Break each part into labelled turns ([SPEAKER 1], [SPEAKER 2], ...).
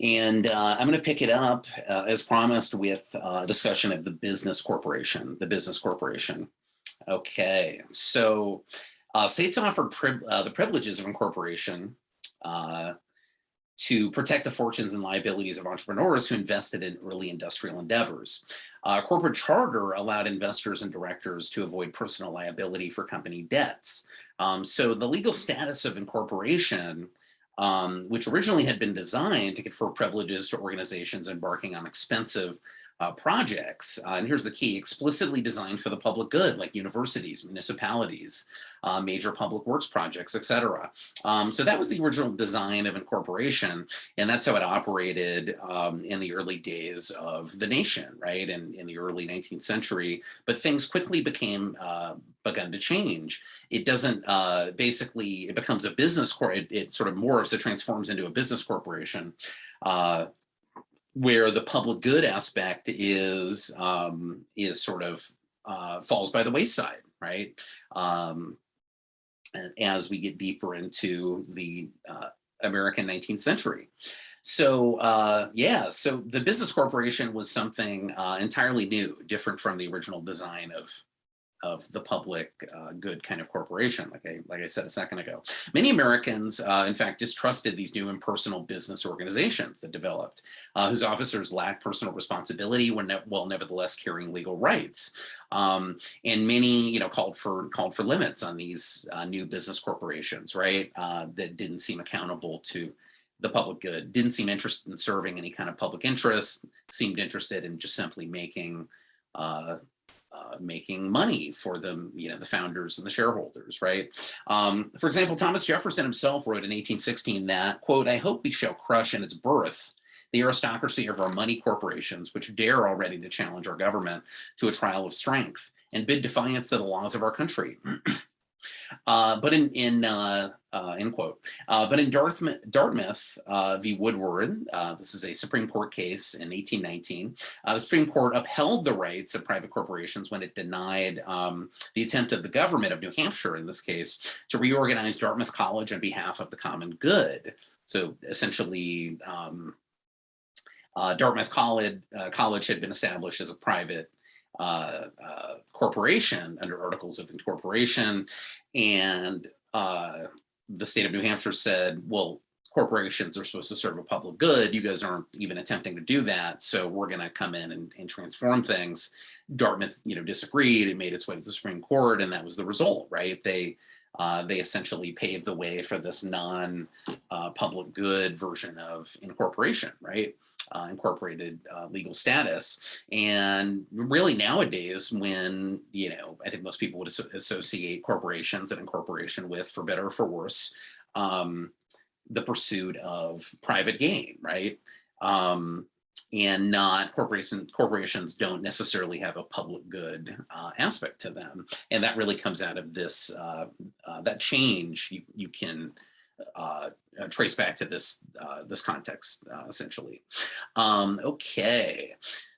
[SPEAKER 1] And I'm going to pick it up as promised with a discussion of the business corporation, Okay, so states offered the privileges of incorporation to protect the fortunes and liabilities of entrepreneurs who invested in early industrial endeavors. Corporate charter allowed investors and directors to avoid personal liability for company debts. So the legal status of incorporation, which originally had been designed to confer privileges to organizations embarking on expensive projects, and here's the key, explicitly designed for the public good, like universities, municipalities, major public works projects, etc. So that was the original design of incorporation, and that's how it operated in the early days of the nation, right, and in the early 19th century. But things quickly begun to change. It doesn't, basically, it becomes a business, it sort of morphs, it transforms into a business corporation, where the public good aspect is sort of falls by the wayside, right? As we get deeper into the American 19th century. So yeah, so the business corporation was something entirely new, different from the original design of the public good kind of corporation, like I said a second ago. Many Americans, in fact, distrusted these new impersonal business organizations that developed, whose officers lacked personal responsibility while nevertheless carrying legal rights. And many, called for limits on these new business corporations, right? That didn't seem accountable to the public good, didn't seem interested in serving any kind of public interest, seemed interested in just simply making money for them, the founders and the shareholders, right? For example, Thomas Jefferson himself wrote in 1816 that, quote, "I hope we shall crush in its birth the aristocracy of our money corporations, which dare already to challenge our government to a trial of strength and bid defiance to the laws of our country." But end quote. But in Dartmouth v. Woodward, this is a Supreme Court case in 1819, the Supreme Court upheld the rights of private corporations when it denied the attempt of the government of New Hampshire, in this case, to reorganize Dartmouth College on behalf of the common good. So essentially, Dartmouth College had been established as a private corporation under Articles of Incorporation, and the state of New Hampshire said, well, corporations are supposed to serve a public good. You guys aren't even attempting to do that, so we're going to come in and transform things. Dartmouth, disagreed. It made its way to the Supreme Court, and that was the result, right? They essentially paved the way for this non-public good version of incorporation, right? Incorporated legal status. And really nowadays, when, I think most people would associate corporations and incorporation with, for better or for worse, the pursuit of private gain, right? And not corporations don't necessarily have a public good aspect to them. And that really comes out of this, that change you can trace back to this context, essentially. Okay,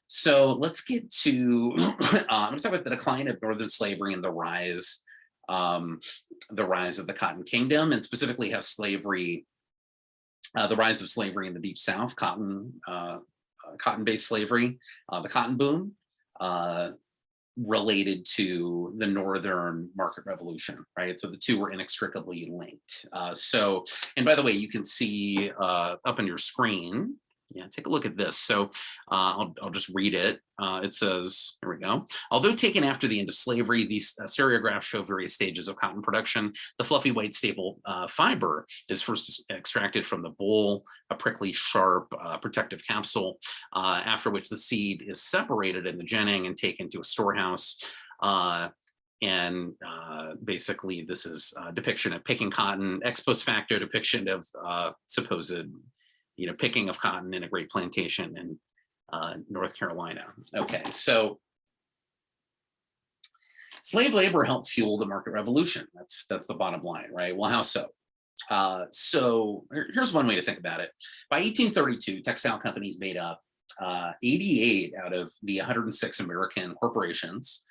[SPEAKER 1] so let's get to, I'm going to talk about the decline of Northern slavery and the rise of the Cotton Kingdom, and specifically how slavery, the rise of slavery in the Deep South, cotton-based slavery, the cotton boom, related to the Northern Market Revolution, right? So the two were inextricably linked. And by the way, you can see up on your screen, take a look at this. So I'll just read it. It says, here we go. Although taken after the end of slavery, these stereographs show various stages of cotton production. The fluffy white staple fiber is first extracted from the boll, a prickly, sharp, protective capsule, after which the seed is separated in the ginning and taken to a storehouse. And basically, this is a depiction of picking cotton, ex post facto depiction of supposed picking of cotton in a great plantation in North Carolina. Okay, so slave labor helped fuel the market revolution. That's the bottom line, right? Well, how so? So here's one way to think about it. By 1832, textile companies made up 88 out of the 106 American corporations.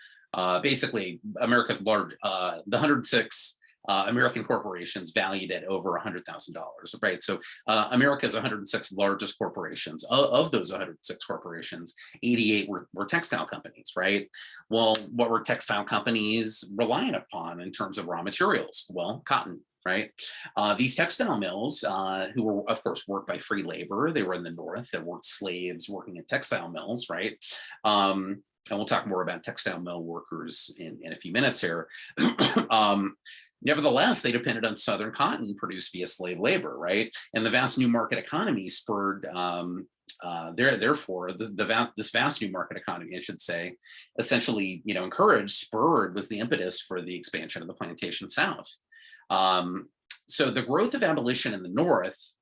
[SPEAKER 1] Basically, America's large, the 106 American corporations valued at over $100,000, right? So America's 106 largest corporations. Of those 106 corporations, 88 were textile companies, right? Well, what were textile companies relying upon in terms of raw materials? Well, cotton. Right. These textile mills, who were, of course, worked by free labor, they were in the North. There weren't slaves working at textile mills, right? And we'll talk more about textile mill workers in a few minutes here. Nevertheless, they depended on Southern cotton produced via slave labor, right? And the vast new market economy spurred, therefore, this vast new market economy, I should say, essentially, spurred was the impetus for the expansion of the plantation South. So the growth of abolition in the North,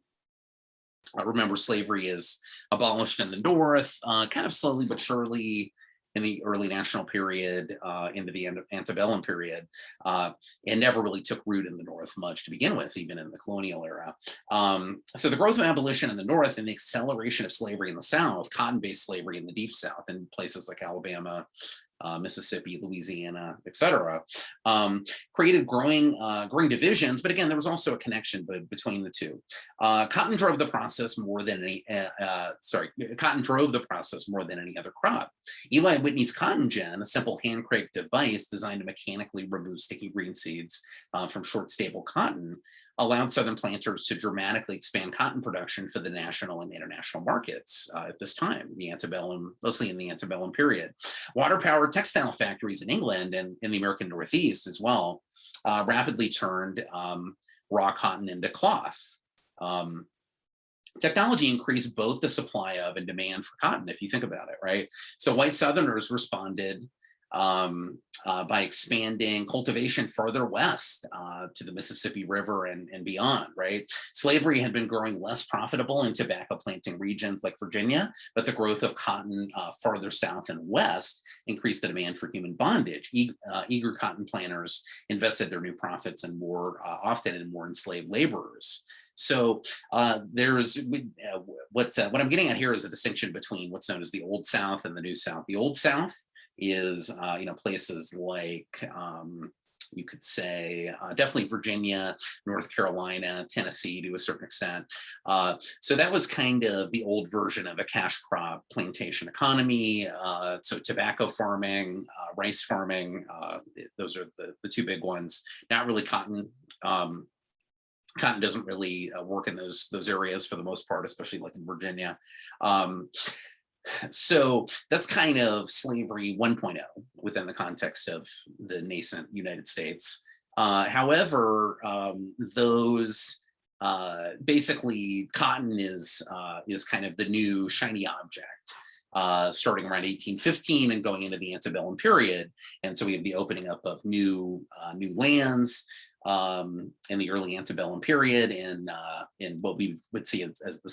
[SPEAKER 1] remember slavery is abolished in the North, kind of slowly but surely in the early national period, into the antebellum period, and never really took root in the North much to begin with, even in the colonial era. So the growth of abolition in the North and the acceleration of slavery in the South, cotton-based slavery in the Deep South, in places like Alabama, Mississippi, Louisiana, et cetera, created growing divisions. But again, there was also a connection between the two. Cotton drove the process more than any other crop. Eli Whitney's Cotton Gin, a simple hand cranked device designed to mechanically remove sticky green seeds from short staple cotton, allowed Southern planters to dramatically expand cotton production for the national and international markets at this time, mostly in the antebellum period. Water-powered textile factories in England and in the American Northeast as well rapidly turned raw cotton into cloth. Technology increased both the supply of and demand for cotton, if you think about it, right? So white Southerners responded by expanding cultivation further west to the Mississippi River and beyond, right? Slavery had been growing less profitable in tobacco planting regions like Virginia, but the growth of cotton farther south and west increased the demand for human bondage. Eager cotton planters invested their new profits and more often in more enslaved laborers. So there's what I'm getting at here is a distinction between what's known as the Old South and the New South. The Old South is places like you could say definitely Virginia, North Carolina, Tennessee to a certain extent. So that was kind of the old version of a cash crop plantation economy. So tobacco farming, rice farming, those are the two big ones. Not really cotton. Cotton doesn't really work in those areas for the most part, especially like in Virginia. So that's kind of slavery 1.0 within the context of the nascent United States. However, those basically cotton is kind of the new shiny object. Starting around 1815 and going into the antebellum period, and so we have the opening up of new lands in the early antebellum period in what we would see as the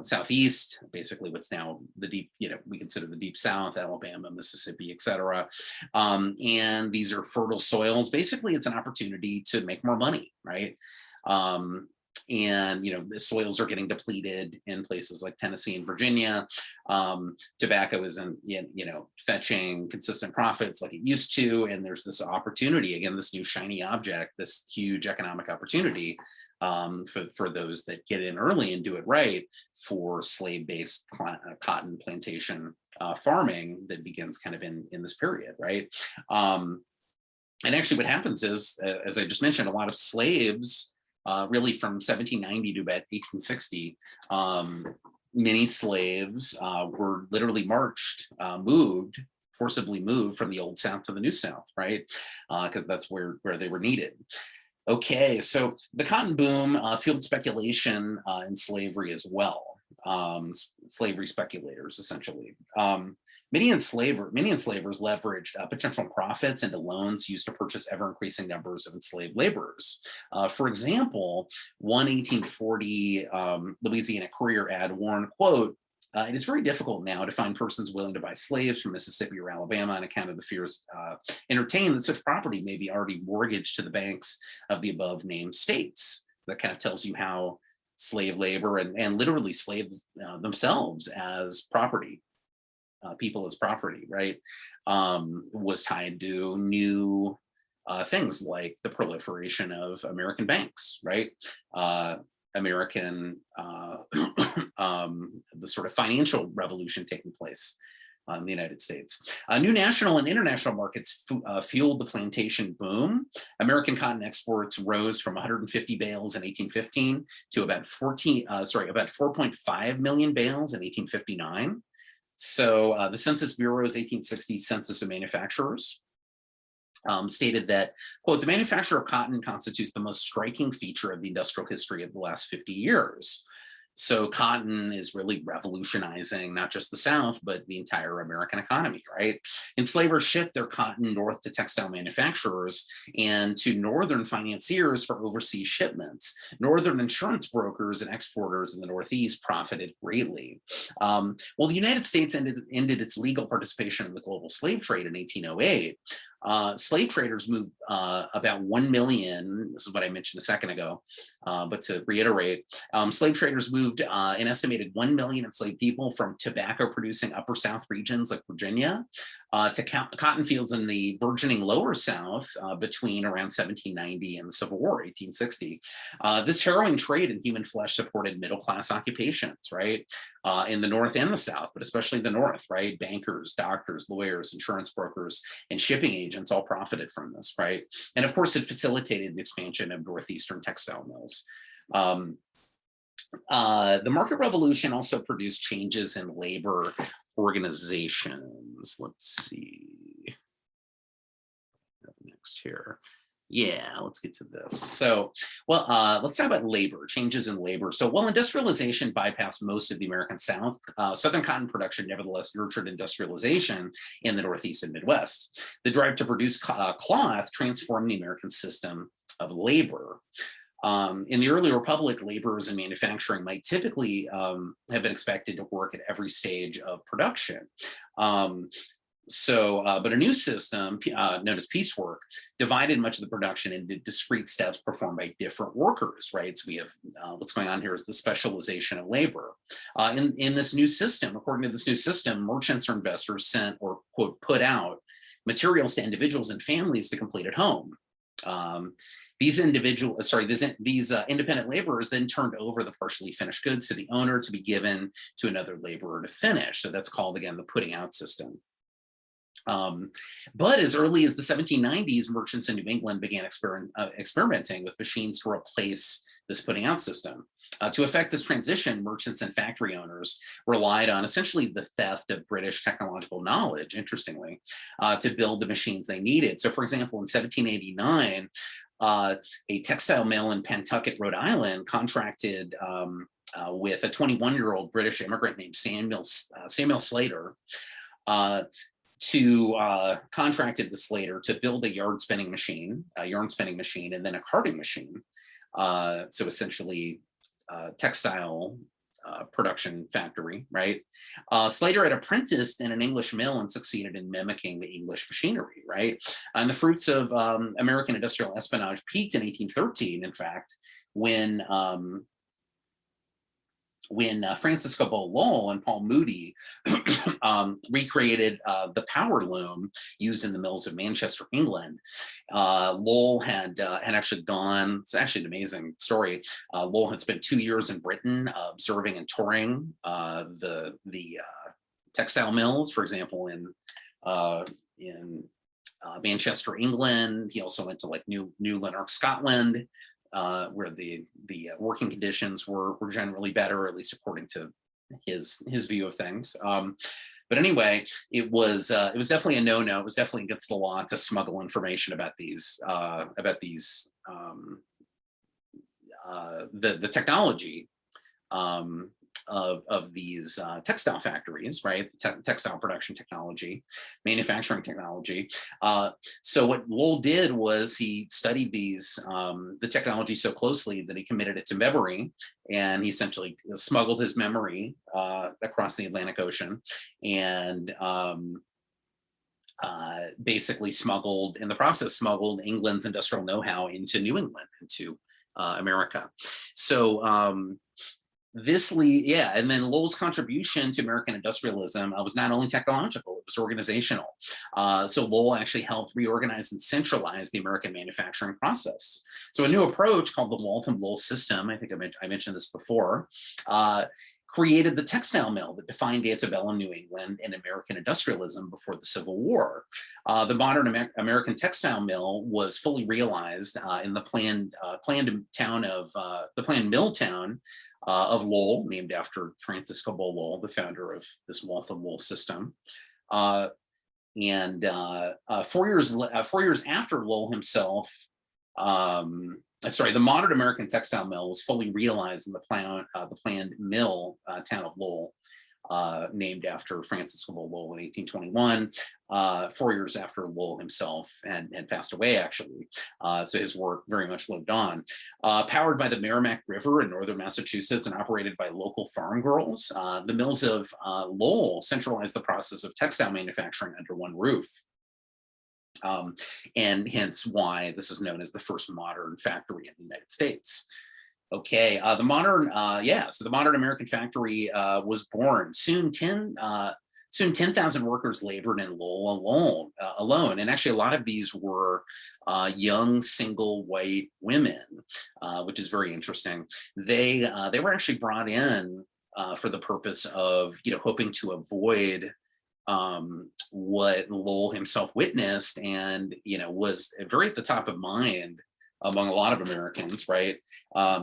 [SPEAKER 1] southeast, basically what's now the deep, we consider the Deep South, Alabama, Mississippi, et cetera. And these are fertile soils. Basically, it's an opportunity to make more money, right? And the soils are getting depleted in places like Tennessee and Virginia. Tobacco isn't fetching consistent profits like it used to, and there's this opportunity, again, this new shiny object, this huge economic opportunity for those that get in early and do it right, for slave-based cotton plantation farming that begins kind of in this period, right? And actually what happens is, as I just mentioned, a lot of slaves really from 1790 to about 1860, many slaves were literally forcibly moved from the Old South to the New South, right? Because that's where they were needed. Okay, so the cotton boom fueled speculation in slavery as well. Slavery speculators, essentially. Many enslavers leveraged potential profits into loans used to purchase ever-increasing numbers of enslaved laborers. For example, one 1840 Louisiana Courier ad warned, quote, "It is very difficult now to find persons willing to buy slaves from Mississippi or Alabama on account of the fears entertained that such property may be already mortgaged to the banks of the above named states." That kind of tells you how slave labor and literally slaves themselves as property, people as property, right, was tied to new things like the proliferation of American banks, right? American, the sort of financial revolution taking place in the United States. New national and international markets fueled the plantation boom. American cotton exports rose from 150 bales in 1815 to about 4.5 million bales in 1859. So the Census Bureau's 1860 Census of Manufacturers stated that, quote, the manufacture of cotton constitutes the most striking feature of the industrial history of the last 50 years. So cotton is really revolutionizing not just the South, but the entire American economy, right? Enslavers shipped their cotton north to textile manufacturers and to northern financiers for overseas shipments. Northern insurance brokers and exporters in the Northeast profited greatly. Well, the United States ended its legal participation in the global slave trade in 1808. Slave traders moved about 1 million, this is what I mentioned a second ago, but to reiterate, slave traders moved an estimated 1 million enslaved people from tobacco producing upper South regions like Virginia to cotton fields in the burgeoning lower South between around 1790 and the Civil War, 1860. This harrowing trade in human flesh supported middle-class occupations, right? In the North and the South, but especially the North, right? Bankers, doctors, lawyers, insurance brokers, and shipping agents all profited from this, right? And of course, it facilitated the expansion of Northeastern textile mills. The market revolution also produced changes in labor organizations. Let's see. Next here. Yeah, let's get to this. So, well, let's talk about labor, changes in labor. So while industrialization bypassed most of the American South, Southern cotton production nevertheless nurtured industrialization in the Northeast and Midwest. The drive to produce cloth transformed the American system of labor. In the early republic, laborers in manufacturing might typically have been expected to work at every stage of production. But a new system known as piecework divided much of the production into discrete steps performed by different workers, right? So we have what's going on here is the specialization of labor. In this new system, according to this new system, merchants or investors sent or, quote, put out materials to individuals and families to complete at home. These independent laborers then turned over the partially finished goods to the owner to be given to another laborer to finish. So that's called, again, the putting out system. But as early as the 1790s, merchants in New England began experimenting with machines to replace this putting out system. To effect this transition, merchants and factory owners relied on essentially the theft of British technological knowledge, interestingly, to build the machines they needed. So for example, in 1789, a textile mill in Pentucket, Rhode Island contracted with a 21-year-old British immigrant named Samuel Slater, contracted with Slater to build a yarn spinning machine, and then a carding machine. So essentially textile production factory, right? Slater had apprenticed in an English mill and succeeded in mimicking the English machinery, right? And the fruits of American industrial espionage peaked in 1813, in fact, when Francis Lowell and Paul Moody recreated the power loom used in the mills of Manchester, England. Lowell had actually gone, it's actually an amazing story. Lowell had spent 2 years in Britain observing and touring the textile mills, for example, in Manchester, England. He also went to like New Lanark, Scotland, where the working conditions were generally better, at least according to his view of things. But anyway, it was definitely a no-no. It was definitely against the law to smuggle information about the technology of these textile factories, right? Textile production technology, manufacturing technology. So what Lowell did was he studied the technology so closely that he committed it to memory, and he essentially smuggled his memory across the Atlantic Ocean, and basically smuggled England's industrial know-how into New England, into America. So and then Lowell's contribution to American industrialism was not only technological, it was organizational. So Lowell actually helped reorganize and centralize the American manufacturing process. So a new approach called the Waltham-Lowell system, I think I mentioned this before, created the textile mill that defined antebellum New England and American industrialism before the Civil War. The modern American textile mill was fully realized in the planned mill town of Lowell, named after Francis Cabot Lowell, the founder of this Waltham-Lowell system. And 4 years after Lowell himself, the modern American textile mill was fully realized in the planned mill town of Lowell, named after Francis Cabot Lowell in 1821, 4 years after Lowell himself had passed away, actually. So his work very much lived on. Powered by the Merrimack River in northern Massachusetts and operated by local farm girls, the mills of Lowell centralized the process of textile manufacturing under one roof. And hence why this is known as the first modern factory in the United States. Okay, the modern American factory was born. Soon 10,000 workers labored in Lowell alone. And actually a lot of these were young single white women, which is very interesting. They were actually brought in for the purpose of, hoping to avoid what Lowell himself witnessed and, was very at the top of mind among a lot of Americans, right?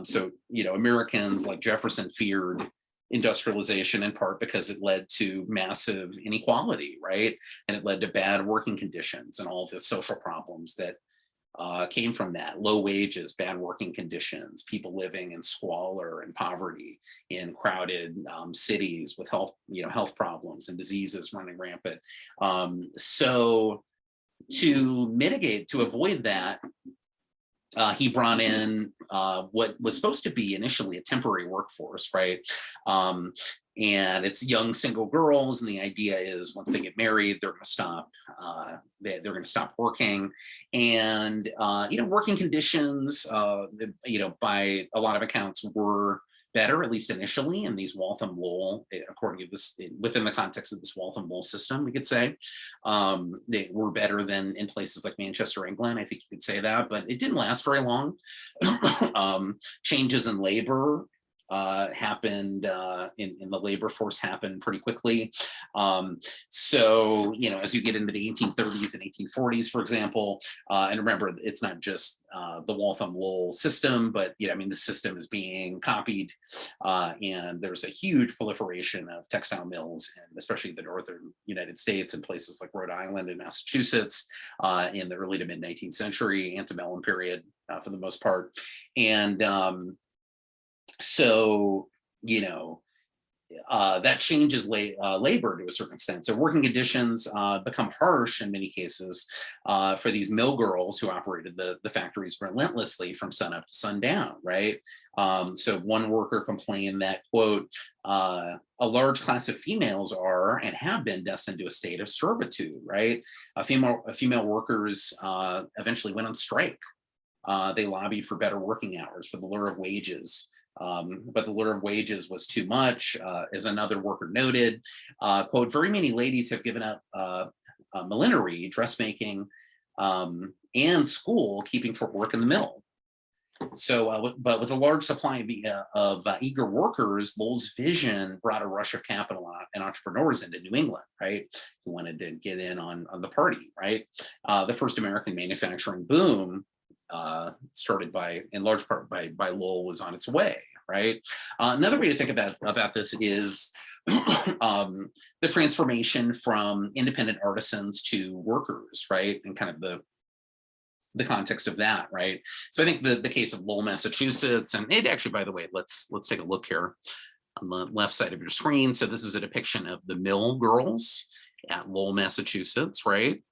[SPEAKER 1] So, Americans like Jefferson feared industrialization in part because it led to massive inequality, right? And it led to bad working conditions and all of the social problems that came from that: low wages, bad working conditions, people living in squalor and poverty in crowded cities with health problems and diseases running rampant. So to avoid that, he brought in what was supposed to be initially a temporary workforce, right? And it's young single girls, and the idea is once they get married, they're going to stop. They're going to stop working, and working conditions, by a lot of accounts, were better, at least initially, in these Waltham-Lowell, according to this, within the context of this Waltham-Lowell system, we could say. They were better than in places like Manchester, England. I think you could say that, but it didn't last very long. Changes in labor happened in the labor force happened pretty quickly. So, as you get into the 1830s and 1840s, for example, and remember, it's not just the Waltham-Lowell system, but the system is being copied, and there's a huge proliferation of textile mills, and especially the northern United States and places like Rhode Island and Massachusetts in the early to mid 19th century, antebellum period for the most part. And so, that changes labor to a certain extent. So working conditions become harsh in many cases for these mill girls who operated the factories relentlessly from sunup to sundown, right? So one worker complained that, quote, a large class of females are and have been destined to a state of servitude, right? Female workers eventually went on strike. They lobbied for better working hours, for the lure of wages. But the lure of wages was too much. As another worker noted, quote, very many ladies have given up millinery, dressmaking, and school, keeping for work in the mill. So, but with a large supply of eager workers, Lowell's vision brought a rush of capital and entrepreneurs into New England, right? Who wanted to get in on the party, right? The first American manufacturing boom started in large part by Lowell was on its way, right? Another way to think about this is the transformation from independent artisans to workers, right? And kind of the context of that, right? So I think the case of Lowell, Massachusetts, and it actually, by the way, let's take a look here on the left side of your screen. So this is a depiction of the mill girls at Lowell, Massachusetts, right?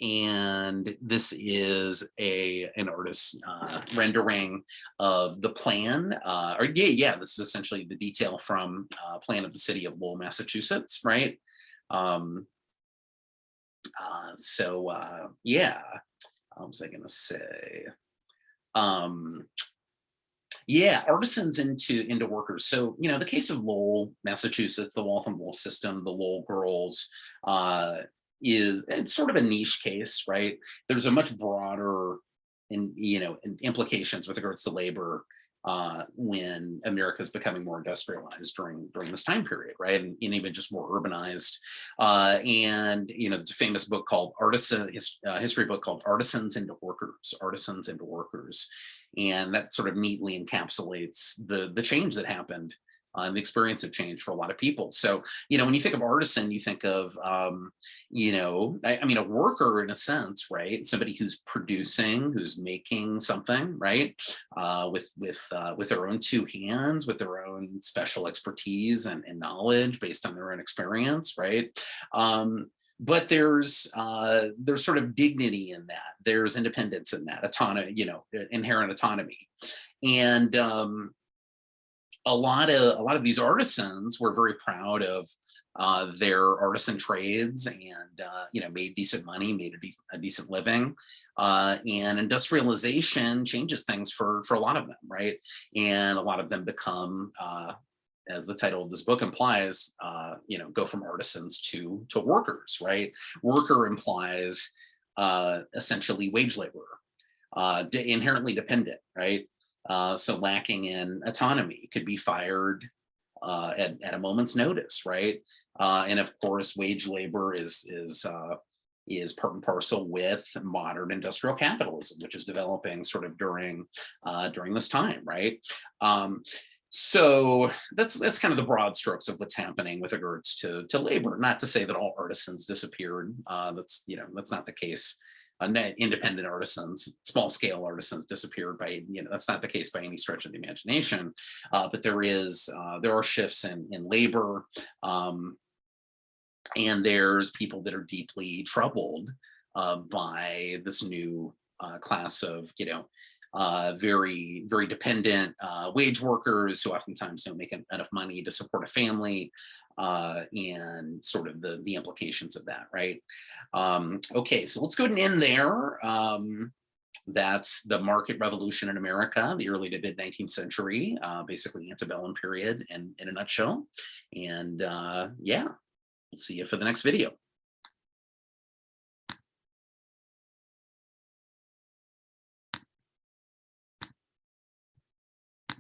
[SPEAKER 1] And this is an artist's rendering of the plan, this is essentially the detail from plan of the city of Lowell, Massachusetts, right? What was I going to say? Yeah, artisans into workers. So, the case of Lowell, Massachusetts, the Waltham Lowell system, the Lowell girls, uh, is it's sort of a niche case, right? There's a much broader implications with regards to labor when America is becoming more industrialized during this time period, right? And even just more urbanized. And there's a famous book called history book called Artisans into Workers, and that sort of neatly encapsulates the change that happened, the experience of change for a lot of people. So when you think of artisan, you think of I mean a worker in a sense, right? Somebody who's producing, who's making something, right? With their own two hands, with their own special expertise and knowledge based on their own experience, right? But there's sort of dignity in that. There's independence in that, autonomy, inherent autonomy. And a lot of these artisans were very proud of their artisan trades, and made decent money, made a decent living. And industrialization changes things for a lot of them, right? And a lot of them become, as the title of this book implies, go from artisans to workers, right? Worker implies essentially wage laborer, inherently dependent, right? So lacking in autonomy, could be fired at a moment's notice, right? And of course, wage labor is part and parcel with modern industrial capitalism, which is developing sort of during this time, right? So that's kind of the broad strokes of what's happening with regards to labor. Not to say that all artisans disappeared. That's not the case. Independent artisans, small scale artisans disappeared that's not the case by any stretch of the imagination. But there are shifts in labor, and there's people that are deeply troubled by this new class of very very dependent wage workers who oftentimes don't make enough money to support a family, and sort of the implications of that, right? Okay, so let's go ahead and end there. That's the market revolution in America, the early to mid 19th century, basically antebellum period in a nutshell. And yeah, we'll see you for the next video.